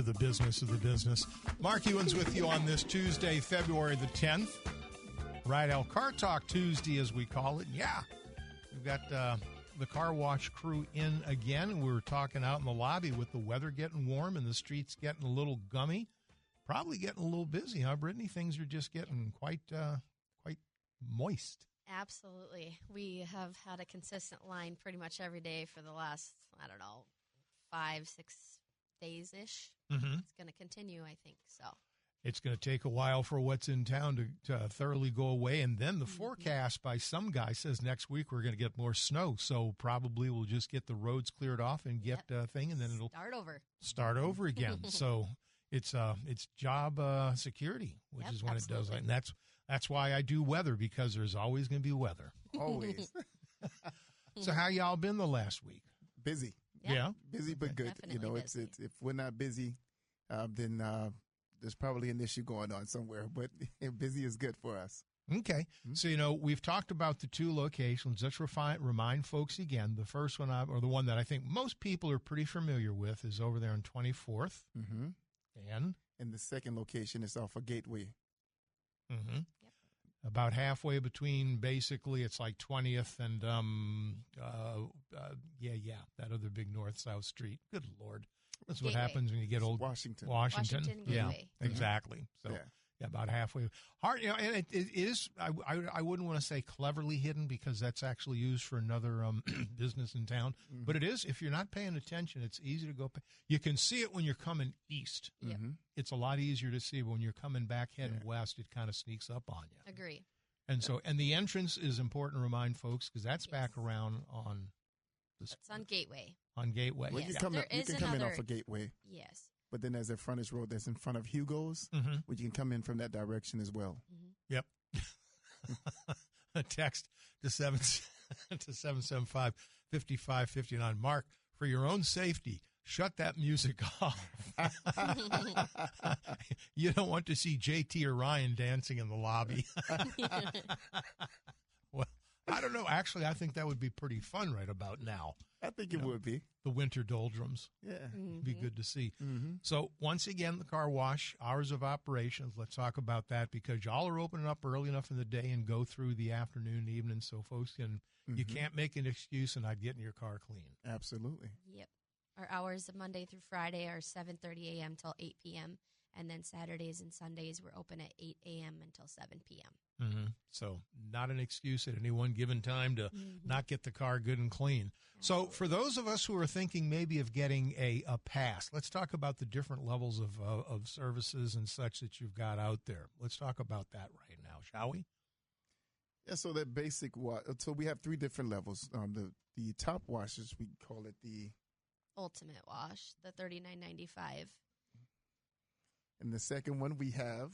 The business of the business. Mark Ewan's with you on this Tuesday, February the 10th. Rydell Car Talk Tuesday, as we call it. Yeah, we've got the car wash crew in again. We were talking out in the lobby with the weather getting warm and the streets getting a little gummy. Probably getting a little busy, huh, Brittany? Things are just getting quite moist. Absolutely. We have had a consistent line pretty much every day for the last, 5-6 days-ish. Mm-hmm. It's going to continue, I think, so. It's going to take a while for what's in town to thoroughly go away. And then the forecast by some guy says next week we're going to get more snow. So probably we'll just get the roads cleared off and get thing, and then it'll start over again. So it's job security, which is when absolutely. It does that. And that's why I do weather, because there's always going to be weather. Always. So how y'all been the last week? Busy. Yeah. Busy but good. Definitely it's if we're not busy, then there's probably an issue going on somewhere. But busy is good for us. Okay. Mm-hmm. So, we've talked about the two locations. Let's remind folks again. The first one, or the one that I think most people are pretty familiar with, is over there on 24th. Mm-hmm. And the second location is off of Gateway. Mm-hmm. Yep. About halfway between, basically, it's like 20th and, that other big north-south street. Good Lord. That's what happens when you get old. Washington Yeah, Gateway. exactly. So, about halfway. Hard, and it is, I wouldn't want to say cleverly hidden, because that's actually used for another business in town. Mm-hmm. But it is, if you're not paying attention, it's easy to go. You can see it when you're coming east. Yep. Mm-hmm. It's a lot easier to see, but when you're coming back heading west, it kind of sneaks up on you. Agree. And so, and the entrance is important to remind folks, because that's back around on It's on Gateway. On Gateway. Well, yes. you can come in off of Gateway. Yes. But then there's a frontage road that's in front of Hugo's, which you can come in from that direction as well. Mm-hmm. Yep. A text to 775-5559. Mark, for your own safety, shut that music off. You don't want to see JT or Ryan dancing in the lobby. Well, I don't know. Actually, I think that would be pretty fun right about now. I think it would be. The winter doldrums. Yeah. It'd be good to see. Mm-hmm. So, once again, the car wash, hours of operations. Let's talk about that, because y'all are opening up early enough in the day and go through the afternoon, evening, so folks can, you can't make an excuse and not getting your car clean. Absolutely. Yep. Our hours of Monday through Friday are 7:30 a.m. till 8 p.m., and then Saturdays and Sundays we're open at 8 a.m. until 7 p.m. Mm-hmm. So not an excuse at any one given time to not get the car good and clean. So for those of us who are thinking maybe of getting a pass, let's talk about the different levels of services and such that you've got out there. Let's talk about that right now, shall we? Yeah, so that basic wash. So we have three different levels. The top washes, we call it the Ultimate Wash, the $39.95. And the second one we have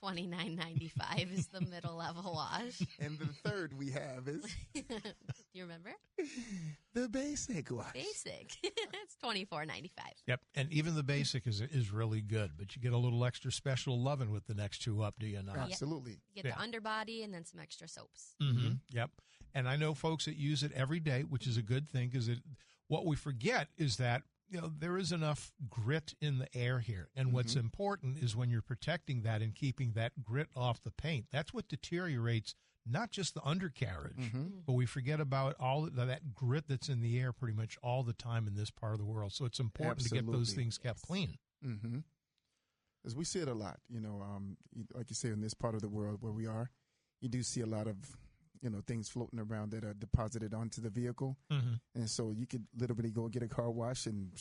$29.95 is the middle level wash. And the third we have is Do you remember? The basic wash. Basic. It's $24.95. Yep, and even the basic is really good, but you get a little extra special loving with the next two up, do you not? Absolutely. You get the underbody and then some extra soaps. Mm-hmm. Yep. And I know folks that use it every day, which is a good thing, because what we forget is that there is enough grit in the air here. And what's important is when you're protecting that and keeping that grit off the paint, that's what deteriorates not just the undercarriage, but we forget about all that grit that's in the air pretty much all the time in this part of the world. So it's important to get those things kept clean. Mm-hmm. As we see it a lot, like you say, in this part of the world where we are, you do see a lot of things floating around that are deposited onto the vehicle. And so you could literally go get a car wash, and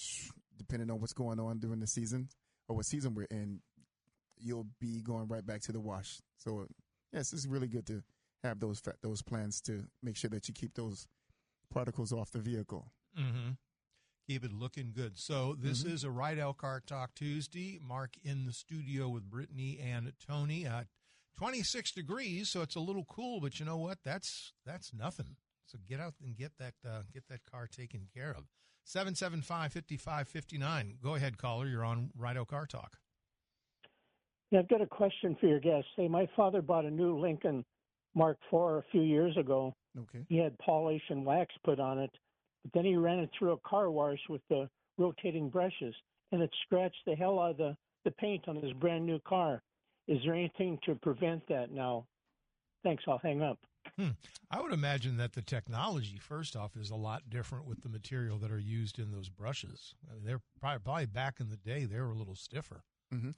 depending on what's going on during the season or what season we're in, you'll be going right back to the wash. So, yes, it's really good to have those plans to make sure that you keep those particles off the vehicle. Keep it looking good. So this is a Rydell Car Talk Tuesday. Mark in the studio with Brittany and Tony. 26 degrees, so it's a little cool, but you know what? That's nothing. So get out and get that car taken care of. 775-5559. Go ahead, caller. You're on Rydell Car Talk. Yeah, I've got a question for your guest. Say, my father bought a new Lincoln Mark IV a few years ago. Okay. He had polish and wax put on it, but then he ran it through a car wash with the rotating brushes, and it scratched the hell out of the paint on his brand new car. Is there anything to prevent that now? Thanks, I'll hang up. I would imagine that the technology, first off, is a lot different with the material that are used in those brushes. I mean, they're probably back in the day, they were a little stiffer. Mm-hmm.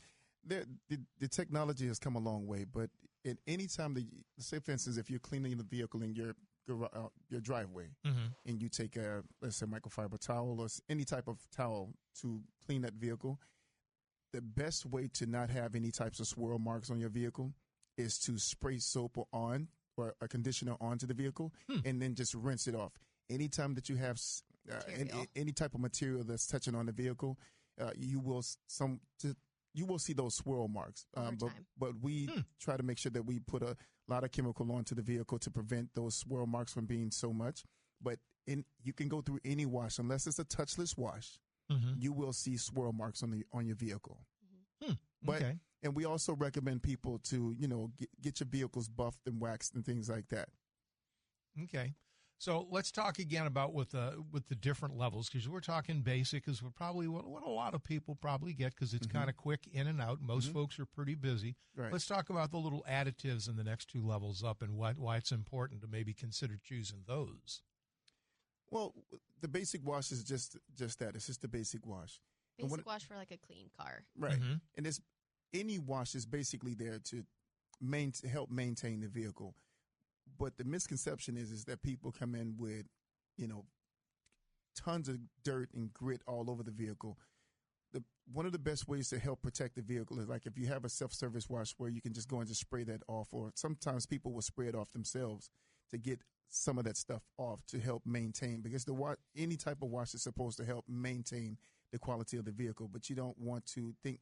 The technology has come a long way, but at any time say, for instance, if you're cleaning the vehicle in your driveway, and you take let's say microfiber towel or any type of towel to clean that vehicle, the best way to not have any types of swirl marks on your vehicle is to spray soap or a conditioner onto the vehicle and then just rinse it off. Anytime that you have any type of material that's touching on the vehicle, you will see those swirl marks. But we try to make sure that we put a lot of chemical onto the vehicle to prevent those swirl marks from being so much. But you can go through any wash, unless it's a touchless wash, you will see swirl marks on your vehicle. Okay. And we also recommend people to, get your vehicles buffed and waxed and things like that. Okay. So let's talk again about with the different levels, because we're talking basic is probably what a lot of people probably get, because it's kind of quick in and out. Most folks are pretty busy. Right. Let's talk about the little additives in the next two levels up and why it's important to maybe consider choosing those. Well, the basic wash is just that. It's just the basic wash. Basic wash for like a clean car. Right. And any wash is basically there to help maintain the vehicle. But the misconception is that people come in with, tons of dirt and grit all over the vehicle. One of the best ways to help protect the vehicle is like if you have a self-service wash where you can just go and just spray that off, or sometimes people will spray it off themselves to get some of that stuff off to help maintain, because any type of wash is supposed to help maintain the quality of the vehicle, but you don't want to think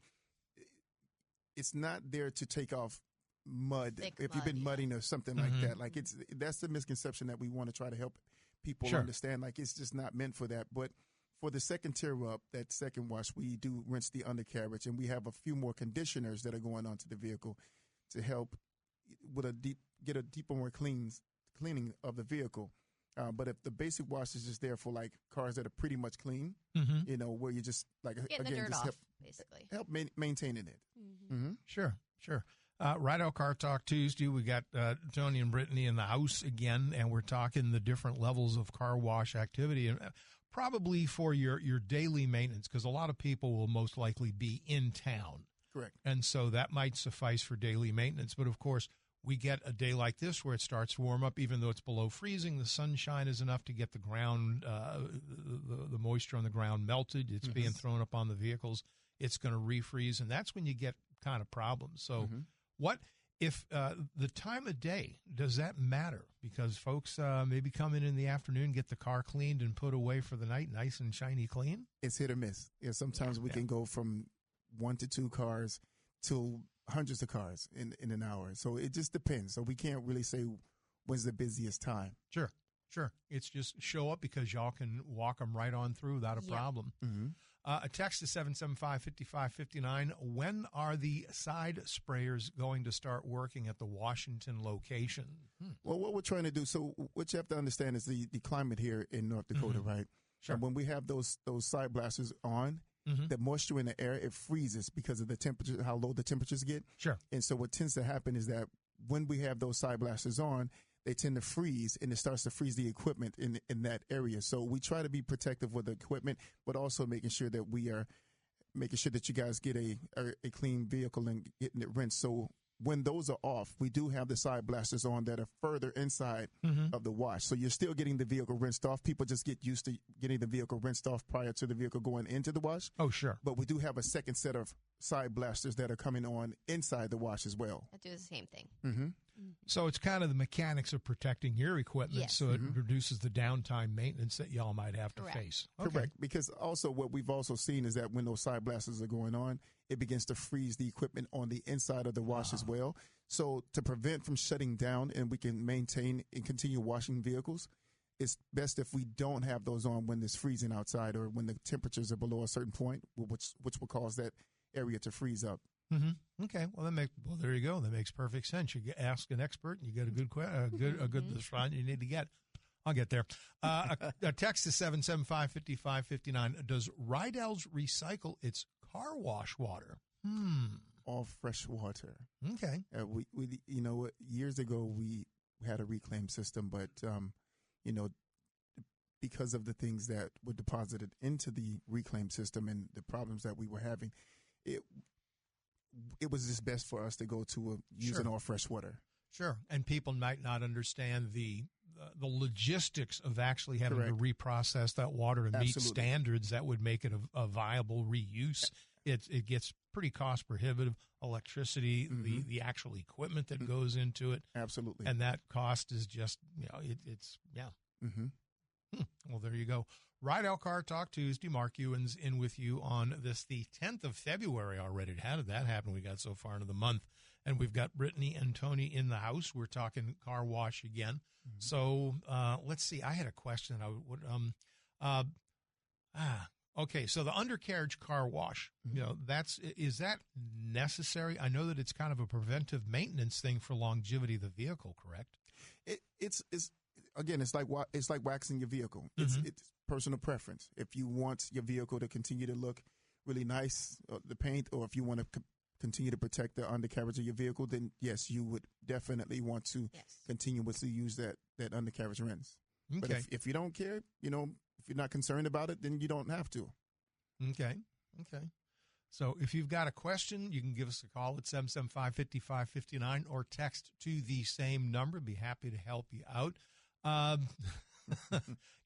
it's not there to take off mud if you've been mudding or something like that. Like that's the misconception that we want to try to help people understand. Like it's just not meant for that. But for the second tier up, that second wash, we do rinse the undercarriage, and we have a few more conditioners that are going onto the vehicle to help with get a deeper, more cleaning of the vehicle. But if the basic wash is just there for like cars that are pretty much clean, where you just like getting the dirt off, basically help maintaining it. Sure. Rydell Car Talk Tuesday. We got Tony and Brittany in the house again, and we're talking the different levels of car wash activity, and probably for your daily maintenance, because a lot of people will most likely be in town. Correct. And so that might suffice for daily maintenance. But of course, we get a day like this where it starts to warm up, even though it's below freezing. The sunshine is enough to get the ground, the moisture on the ground melted. It's being thrown up on the vehicles. It's going to refreeze, and that's when you get kind of problems. So what if the time of day, does that matter? Because folks maybe come in the afternoon, get the car cleaned and put away for the night, nice and shiny clean? It's hit or miss. Yeah, sometimes we can go from 1 to 2 cars to hundreds of cars in an hour. So it just depends. So we can't really say when's the busiest time. Sure. It's just show up, because y'all can walk them right on through without a problem. A text to 775-5559. When are the side sprayers going to start working at the Washington location? Well, what we're trying to do, so what you have to understand is the climate here in North Dakota, right? Sure. And when we have those side blasters on, the moisture in the air, it freezes because of the temperature, how low the temperatures get. Sure. And so what tends to happen is that when we have those side blasters on, they tend to freeze, and it starts to freeze the equipment in that area. So we try to be protective with the equipment, but also making sure that we are making sure that you guys get a clean vehicle and getting it rinsed. So when those are off, we do have the side blasters on that are further inside of the wash. So you're still getting the vehicle rinsed off. People just get used to getting the vehicle rinsed off prior to the vehicle going into the wash. Oh, sure. But we do have a second set of side blasters that are coming on inside the wash as well. That do the same thing. So it's kind of the mechanics of protecting your equipment, so it reduces the downtime maintenance that y'all might have to face. Okay. Correct. Because also what we've also seen is that when those side blasters are going on, it begins to freeze the equipment on the inside of the wash as well. So to prevent from shutting down and we can maintain and continue washing vehicles, it's best if we don't have those on when it's freezing outside or when the temperatures are below a certain point, which will cause that area to freeze up. Okay. Well, there you go. That makes perfect sense. You ask an expert, and you get a good response you need to get. I'll get there. A text to 775-5559. Does Rydell's recycle its car wash water? All fresh water. Okay. We years ago we had a reclaim system, but because of the things that were deposited into the reclaim system and the problems that we were having, it was just best for us to go to using all fresh water. Sure. And people might not understand the logistics of actually having to reprocess that water to meet standards that would make it a viable reuse. It gets pretty cost prohibitive. Electricity, the actual equipment that goes into it. Absolutely. And that cost is just, Well, there you go. Rydell Car Talk Tuesday. Mark Ewan's in with you on this, the 10th of February already. How did that happen? We got so far into the month. And we've got Brittany and Tony in the house. We're talking car wash again. So let's see. I had a question. Okay, so the undercarriage car wash, is that necessary? I know that it's kind of a preventive maintenance thing for longevity of the vehicle, correct? It's again, it's like waxing your vehicle. It's personal preference. If you want your vehicle to continue to look really nice, the paint, or if you want to continue to protect the undercarriage of your vehicle, then yes, you would definitely want to continuously use that undercarriage rinse. Okay. But if you don't care, if you're not concerned about it, then you don't have to. Okay. So if you've got a question, you can give us a call at 775-5559 or text to the same number. Be happy to help you out.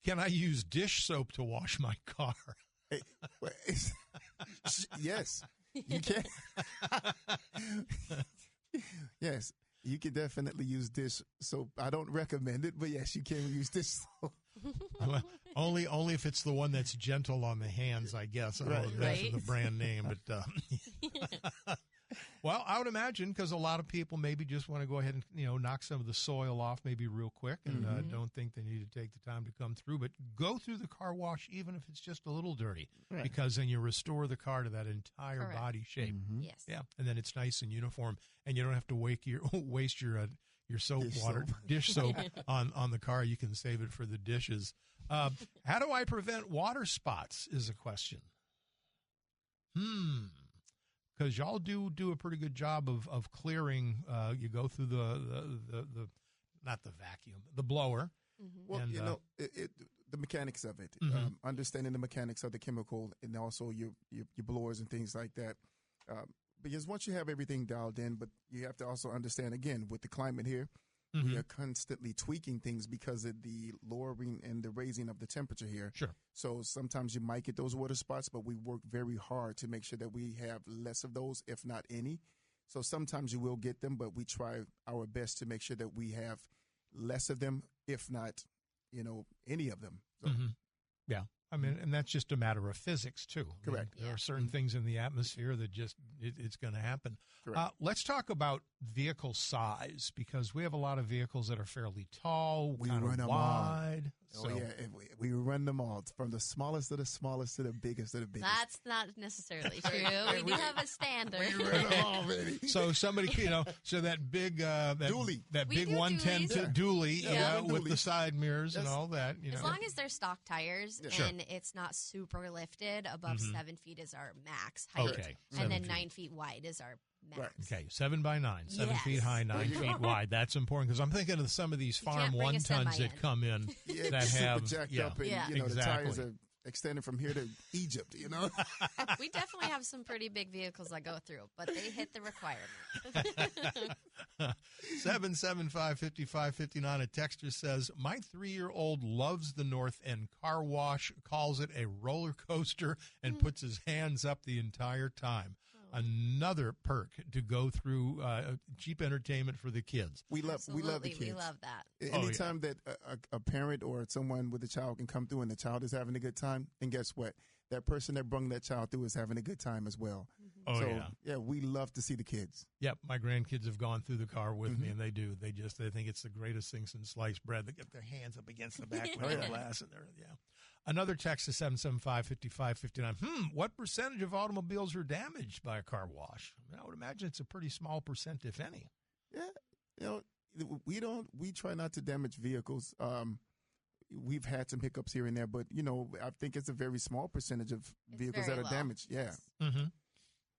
Can I use dish soap to wash my car? Yes, you can. Yes, you can definitely use dish soap. I don't recommend it, but yes, you can use dish soap. Well, only if it's the one that's gentle on the hands, I guess. I don't know the brand name, but well, I would imagine, because a lot of people maybe just want to go ahead and knock some of the soil off maybe real quick and don't think they need to take the time to come through. But go through the car wash even if it's just a little dirty, because then you restore the car to that entire body shape. Yes. Yeah, and then it's nice and uniform, and you don't have to waste your soap dish soap on the car. You can save it for the dishes. How do I prevent water spots is a question. Because y'all do a pretty good job of clearing. You go through the not the vacuum, the blower. Well, and, the mechanics of it, understanding the mechanics of the chemical, and also your blowers and things like that. Because once you have everything dialed in, but you have to also understand, again, with the climate here, we are constantly tweaking things because of the lowering and the raising of the temperature here. Sure. So sometimes you might get those water spots, but we work very hard to make sure that we have less of those, if not any. So sometimes you will get them, but we try our best to make sure that we have less of them, if not, any of them. So. Yeah. I mean, and that's just a matter of physics, too. Correct. There are certain things in the atmosphere that just, it's going to happen. Correct. Let's talk about vehicle size, because we have a lot of vehicles that are fairly tall, kind of wide. Oh, yeah. We run them all, from the smallest to the smallest to the biggest to the biggest. That's not necessarily true. We do have a standard. We run them all, baby. So somebody, so that big, dually. That We big do 110 dually, with dually. the side mirrors and all that. As long as they're stock tires Sure. and it's not super lifted, above 7 feet is our max height. Okay. And then 7 feet. 9 feet wide is our max. Okay, 7 by 9, 7 Yes. feet high, 9 feet wide. That's important, because I'm thinking of some of these You farm can't bring a 1-tons semi that in. come in Yeah, that super have jacked up, and Yeah. the tires Exactly. are extended from here to Egypt. We definitely have some pretty big vehicles that go through, but they hit the requirement. 775-5559. A texter says, my 3-year-old loves the North End car wash, calls it a roller coaster, and puts his hands up the entire time. Another perk to go through cheap entertainment for the kids. We love the kids. We love that. Anytime that a parent or someone with a child can come through and the child is having a good time, and guess what? That person that brung that child through is having a good time as well. Oh, so, yeah. we love to see the kids. Yep, my grandkids have gone through the car with me, and they do. They think it's the greatest thing since sliced bread. They get their hands up against the back window glass, and they're, Another text is 775-5559. What percentage of automobiles are damaged by a car wash? I would imagine it's a pretty small percent, if any. Yeah, we try not to damage vehicles. we've had some hiccups here and there, but I think it's a very small percentage of vehicles that are damaged. Yeah. Yes. Mm-hmm.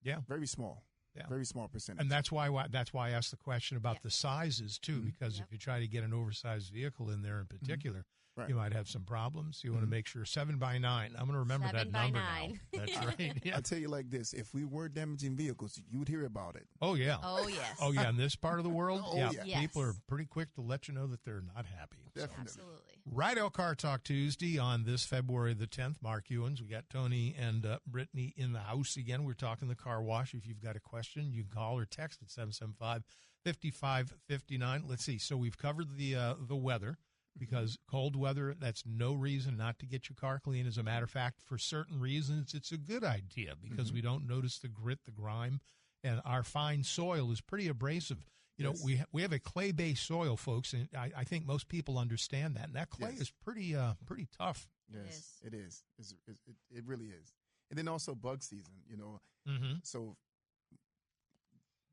Yeah. Very small. Yeah. Very small percentage. And that's why I asked the question about the sizes too, because if you try to get an oversized vehicle in there in particular, Right. you might have some problems. You want to make sure 7x9. I'm going to remember that number 7x9. now. That's right. Yeah. I'll tell you like this: if we were damaging vehicles, you would hear about it. Oh yeah. Oh, yes. Oh yeah. In this part of the world, Oh, yeah, yeah. people are Yes. pretty quick to let you know that they're not happy. Definitely. Absolutely. Rydell Car Talk Tuesday on this February the 10th. Mark Ewens. We got Tony and Brittany in the house again. We're talking the car wash. If you've got a question, you can call or text at 775-5559. Let's see. So we've covered the weather, because cold weather, that's no reason not to get your car clean. As a matter of fact, for certain reasons, it's a good idea because we don't notice the grit, the grime, and our fine soil is pretty abrasive. Yes. We have a clay-based soil, folks, and I think most people understand that. And that clay is pretty tough. Yes, it is. It really is. And then also bug season, So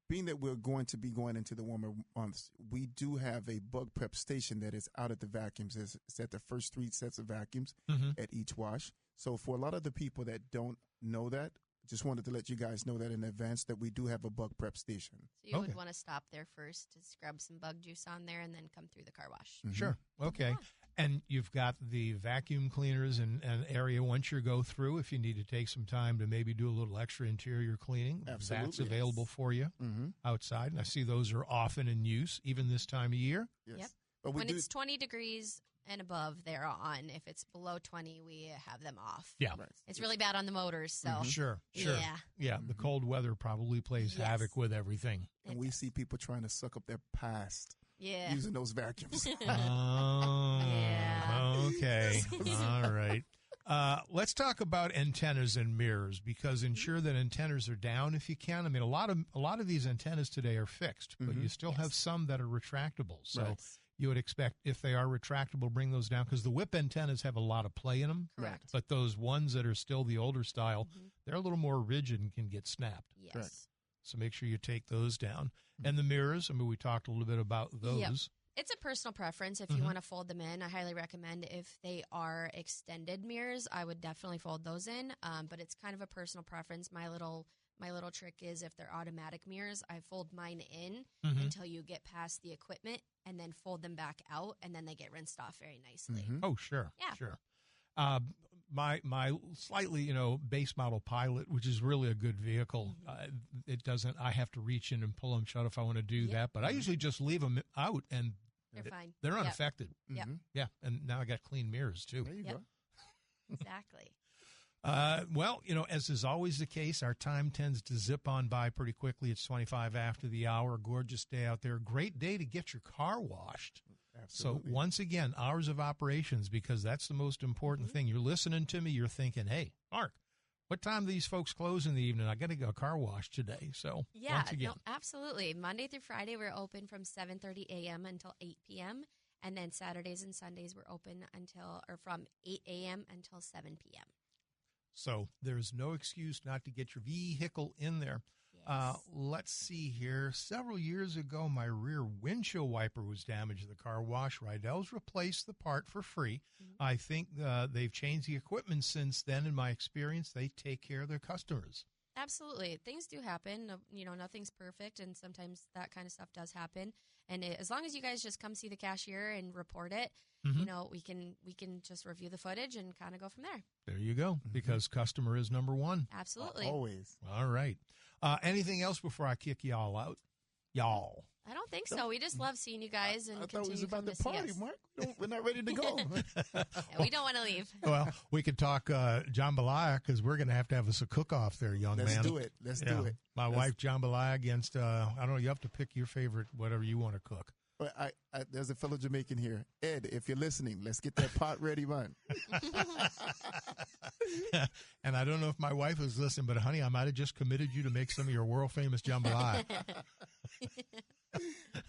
being that we're going to be going into the warmer months, we do have a bug prep station that is out at the vacuums. It's at the first 3 sets of vacuums at each wash. So for a lot of the people that don't know that, just wanted to let you guys know that in advance that we do have a bug prep station. So you would want to stop there first to scrub some bug juice on there and then come through the car wash. Sure. Okay. Yeah. And you've got the vacuum cleaners and area once you go through, if you need to take some time to maybe do a little extra interior cleaning, Absolutely. that's available for you outside. And I see those are often in use, even this time of year. Yes. Yep. But When it's 20 degrees and above, they're on. If it's below 20, we have them off. Yeah. Right. It's really bad on the motors, so. Sure. Yeah. Yeah. The cold weather probably plays Yes. havoc with everything. And we see people trying to suck up their past Yeah. using those vacuums. Oh, Yeah. okay. All right. Let's talk about antennas and mirrors, because ensure that antennas are down if you can. I mean, a lot of these antennas today are fixed, but you still have some that are retractable. So Right. you would expect, if they are retractable, bring those down, because the whip antennas have a lot of play in them. Correct. But those ones that are still the older style, they're a little more rigid and can get snapped. Yes. Correct. So make sure you take those down. And the mirrors, I mean, we talked a little bit about those. Yep. It's a personal preference. If you want to fold them in, I highly recommend. If they are extended mirrors, I would definitely fold those in. But it's kind of a personal preference. My little trick is, if they're automatic mirrors, I fold mine in until you get past the equipment, and then fold them back out, and then they get rinsed off very nicely. Oh, sure. Yeah. Sure. My slightly, base model Pilot, which is really a good vehicle, it doesn't, I have to reach in and pull them shut if I want to do that. But I usually just leave them out, and They're fine. they're Yep. unaffected. Yep. Yeah. And now I got clean mirrors, too. There you Yep. go. Exactly. Well, as is always the case, our time tends to zip on by pretty quickly. It's 25 after the hour. Gorgeous day out there. Great day to get your car washed. Absolutely. So once again, hours of operations, because that's the most important thing. You're listening to me. You're thinking, hey, Mark, what time do these folks close in the evening? I got to go car wash today. So Yeah, once again, no, absolutely. Monday through Friday, we're open from 7:30 a.m. until 8 p.m. And then Saturdays and Sundays, we're open from 8 a.m. until 7 p.m. so there's no excuse not to get your vehicle in there. Yes. Let's see here. Several years ago, my rear windshield wiper was damaged at the car wash. Rydell's replaced the part for free. I think they've changed the equipment since then. In my experience, they take care of their customers. Absolutely. Things do happen. Nothing's perfect, and sometimes that kind of stuff does happen. And as long as you guys just come see the cashier and report it, we can just review the footage and kind of go from there. There you go, because customer is number one. Absolutely. Always. All right. Anything else before I kick y'all out? Y'all. I don't think so. We just love seeing you guys and I thought it was continue about coming the to see party, us. Mark. We're not ready to go. Yeah, we don't want to leave. Well, we could talk jambalaya, because we're going to have us a cook-off there, young Let's man. do it. Let's do it. My wife, jambalaya, against, I don't know, you have to pick your favorite, whatever you want to cook. But there's a fellow Jamaican here. Ed, if you're listening, let's get that pot ready, man. And I don't know if my wife is listening, but honey, I might have just committed you to make some of your world-famous jambalaya.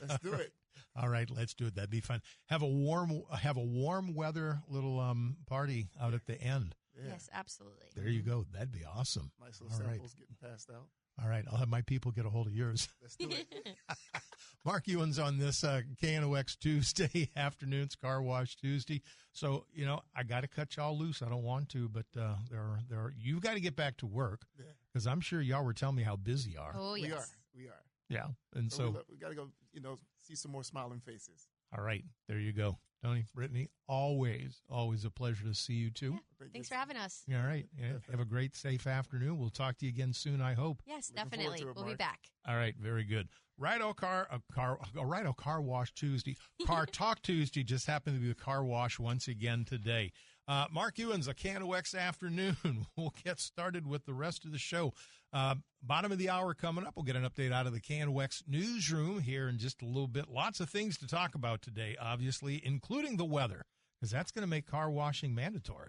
Let's do it. All right, let's do it. That'd be fun. Have a warm weather little party out at the end. Yeah. Yes, absolutely. There you go. That'd be awesome. Nice little All right. samples getting passed out. All right, I'll have my people get a hold of yours. Let's do it. Mark Ewan's on this KNOX Tuesday afternoons, Car Wash Tuesday. So, I got to cut y'all loose. I don't want to, but you've got to get back to work because I'm sure y'all were telling me how busy you are. Oh, yes. We are. Yeah. And so we got to go, see some more smiling faces. All right. There you go. Tony, Brittany, always a pleasure to see you too. Yeah. Thanks for having us. All right. Yeah. Have a great, safe afternoon. We'll talk to you again soon, I hope. Yes, definitely. We'll be back. All right. Very good. Rydell Car Wash Tuesday. Car Talk Tuesday just happened to be the car wash once again today. Mark Ewan's a KNOX afternoon. We'll get started with the rest of the show. Bottom of the hour coming up. We'll get an update out of the KNOX newsroom here in just a little bit. Lots of things to talk about today, obviously, including the weather, because that's going to make car washing mandatory.